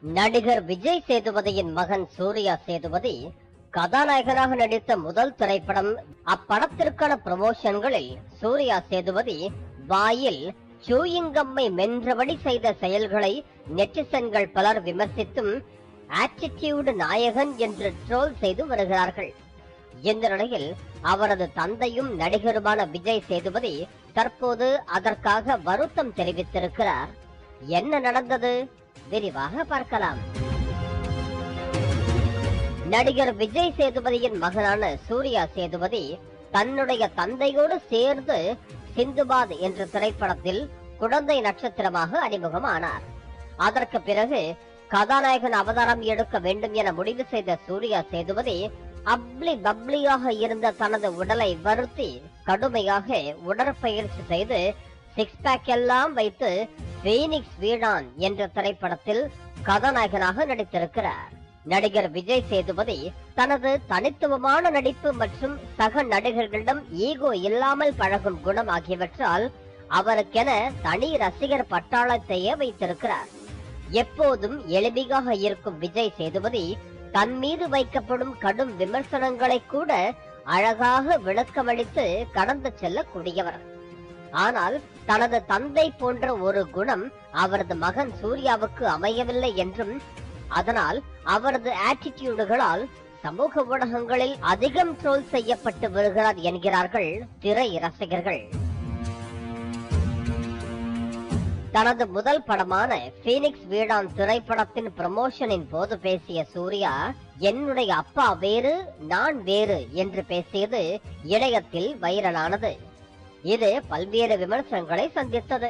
நடிகர் விஜய் சேதுபதியின் மகன் சூர்யா சேதுபதி கதாநாயகனாக நடித்த முதல் திரைப்படம். அப்படத்திற்கான ப்ரமோஷன்களில் சூர்யா சேதுபதி வாயில் சூயிங்கம்மை மென்றபடி செய்த செயல்களை நெட்டிசன்கள் பலர் விமர்சித்தும் ஆட்டிடியூட் நாயகன் என்று ட்ரோல் செய்து வருகிறார்கள். இந்த நிலையில் அவரது தந்தையும் நடிகருமான விஜய் சேதுபதி தற்போது அதற்காக வருத்தம் தெரிவித்திருக்கிறார். என்ன நடந்தது? விரிவாக பார்க்கலாம். நடிகர் விஜய் சேதுபதியின் மகனான சூர்யா சேதுபதி தன்னுடைய தந்தையோடு சேர்ந்து சிந்துபாத் என்ற திரைப்படத்தில் குழந்தை நட்சத்திரமாக அறிமுகமானார். அதற்கு பிறகு கதாநாயகன் அவதாரம் எடுக்க வேண்டும் என முடிவு செய்த சூர்யா சேதுபதி அப்ளி பப்ளியாக இருந்த தனது உடலை வருத்தி கடுமையாக உடற்பயிற்சி செய்து சிக்ஸ் பேக் எல்லாம் வைத்து பீனிக்ஸ் வீடான் என்ற திரைப்படத்தில் கதாநாயகனாக நடித்திருக்கிறார். நடிகர் விஜய் சேதுபதி தனது தனித்துவமான நடிப்பு மற்றும் சக நடிகர்களிடம் ஈகோ இல்லாமல் பழகும் குணம் ஆகியவற்றால் அவருக்கென தனி ரசிகர் பட்டாளத்தையே வைத்திருக்கிறார். எப்போதும் எளிமையாக இருக்கும் விஜய் சேதுபதி தன் மீது வைக்கப்படும் கடும் விமர்சனங்களை கூட அழகாக விளக்கமளித்து கடந்து செல்லக்கூடியவர். ஆனால் தனது தந்தை போன்ற ஒரு குணம் அவரது மகன் சூர்யாவுக்கு அமையவில்லை என்றும் அதனால் அவரது ஆட்டிடியூடுகளால் சமூக ஊடகங்களில் அதிகம் ட்ரோல் செய்யப்பட்டு வருகிறார் என்கிறார்கள் திரை ரசிகர்கள். தனது முதல் படமான பீனிக்ஸ் வீடான் திரைப்படத்தின் ப்ரமோஷனின் போது பேசிய சூர்யா, என்னுடைய அப்பா வேறு நான் வேறு என்று பேசியது இணையத்தில் வைரலானது. இது பல்வேறு விமர்சனங்களை சந்தித்தது.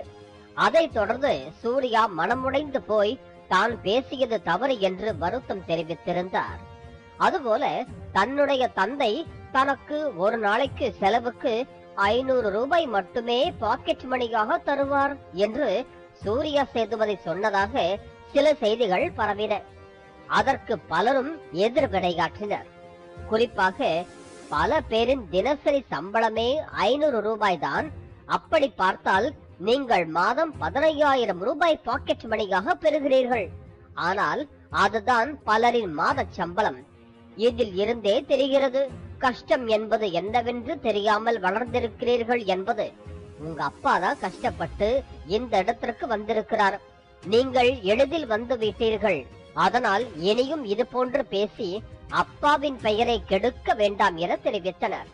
அதைத் தொடர்ந்து சூர்யா மனமுடைந்து போய் தான் பேசியது தவறு என்று வருத்தம் தெரிவித்திருந்தார். அதுபோல தன்னுடைய தந்தை தனக்கு ஒரு நாளைக்கு செலவுக்கு 500 ரூபாய் மட்டுமே பாக்கெட் மணியாக தருவார் என்று சூர்யா சேதுபதி சொன்னதாக சில செய்திகள் பரவின. அதற்கு பலரும் எதிர்வினையாற்றினர். குறிப்பாக பல பேரின் தினசரி சம்பளமே 500 ரூபாய் தான். அப்படி பார்த்தால் நீங்கள் மாதம் 15,000 ரூபாய் பாக்கெட் மணியாக பெறுகிறீர்கள். ஆனால் அதுதான் பலரின் மாத சம்பளம். இதில் இருந்தே தெரிகிறது கஷ்டம் என்பது என்னவென்று தெரியாமல் வளர்ந்திருக்கிறீர்கள் என்பது. உங்க அப்பா தான் கஷ்டப்பட்டு இந்த இடத்திற்கு வந்திருக்கிறார். நீங்கள் எளிதில் வந்து விட்டீர்கள். அதனால் இனியும் இது போன்று பேசி அப்பாவின் பெயரை கெடுக்க வேண்டாம் என தெரிவித்தனர்.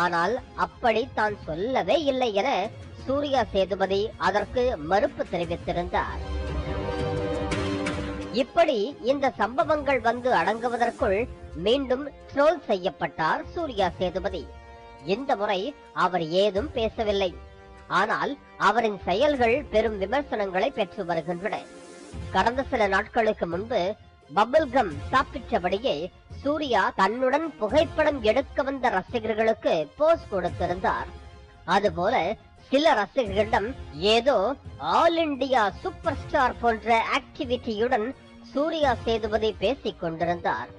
ஆனால் அப்படி தான் சொல்லவே இல்லை என சூர்யா சேதுபதி அதற்கு மறுப்பு தெரிவித்திருந்தார். இப்படி இந்த சம்பவங்கள் வந்து அடங்குவதற்குள் மீண்டும் ட்ரோல் செய்யப்பட்டார் சூர்யா சேதுபதி. இந்த முறை அவர் ஏதும் பேசவில்லை. ஆனால் அவரின் செயல்கள் பெரும் விமர்சனங்களை பெற்று வருகின்றன. கடந்த சில நாட்களுக்கு முன்பு பபிள்கம் சாப்பிட்டபடியே சூர்யா தன்னுடன் புகைப்படம் எடுக்க வந்த ரசிகர்களுக்கு போஸ் கொடுத்திருந்தார். அதுபோல சில ரசிகர்களிடம் ஏதோ ஆல் இண்டியா சூப்பர் ஸ்டார் போன்ற ஆக்டிவிட்டியுடன் சூர்யா சேதுபதி பேசிக் கொண்டிருந்தார்.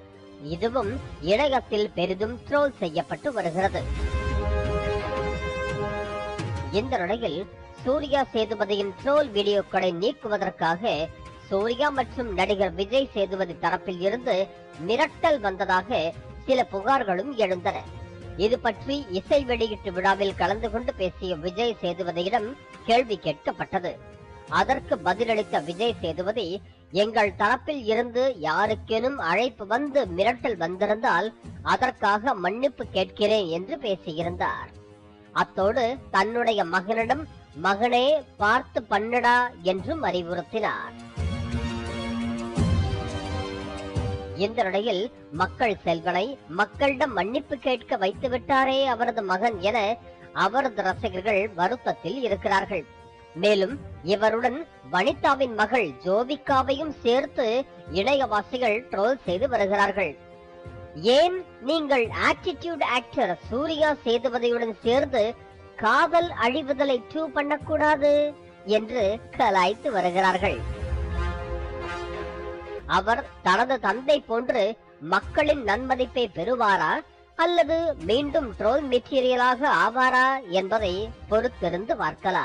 இதுவும் இணையத்தில் பெரிதும் ட்ரோல் செய்யப்பட்டு வருகிறது. இந்த நிலையில் சூர்யா சேதுபதியின் ட்ரோல் வீடியோக்களை நீக்குவதற்காக சூர்யா மற்றும் நடிகர் விஜய் சேதுபதி தரப்பில் இருந்து மிரட்டல் வந்ததாக சில புகார்களும் எழுந்தன. இது பற்றி இசை வெளியீட்டு விழாவில் கலந்து கொண்டு பேசிய விஜய் சேதுபதியிடம் கேள்வி கேட்கப்பட்டது. அதற்கு பதிலளித்த விஜய் சேதுபதி, எங்கள் தரப்பில் இருந்து யாருக்கேனும் அழைப்பு வந்து மிரட்டல் வந்திருந்தால் அதற்காக மன்னிப்பு கேட்கிறேன் என்று பேசியிருந்தார். அத்தோடு தன்னுடைய மகனிடம் மகனே பார்த்து பண்ணடா என்றும் அறிவுறுத்தினார். இந்த நிலையில் மக்கள் செல்வனை மக்களிடம் மன்னிப்பு கேட்க வைத்து விட்டாரே அவரது மகன் என அவரது ரசிகர்கள் வருத்தத்தில் இருக்கிறார்கள். மேலும் இவருடன் வனிதாவின் மகள் ஜோவிகாவையும் சேர்த்து இணையவாசிகள் ட்ரோல் செய்து வருகிறார்கள். ஏன் நீங்கள் ஆட்டிடியூட் ஆக்டர் சூர்யா சேதுபதியுடன் சேர்ந்து காதல் அழிவுதலை 2 பண்ணக்கூடாது என்று கலாய்த்து வருகிறார்கள். அவர் தனது தந்தை போன்று மக்களின் நன்மதிப்பை பெறுவாரா அல்லது மீண்டும் ட்ரோல் மெட்டீரியலாக ஆவாரா என்பதை பொறுத்திருந்து பார்க்கலாம்.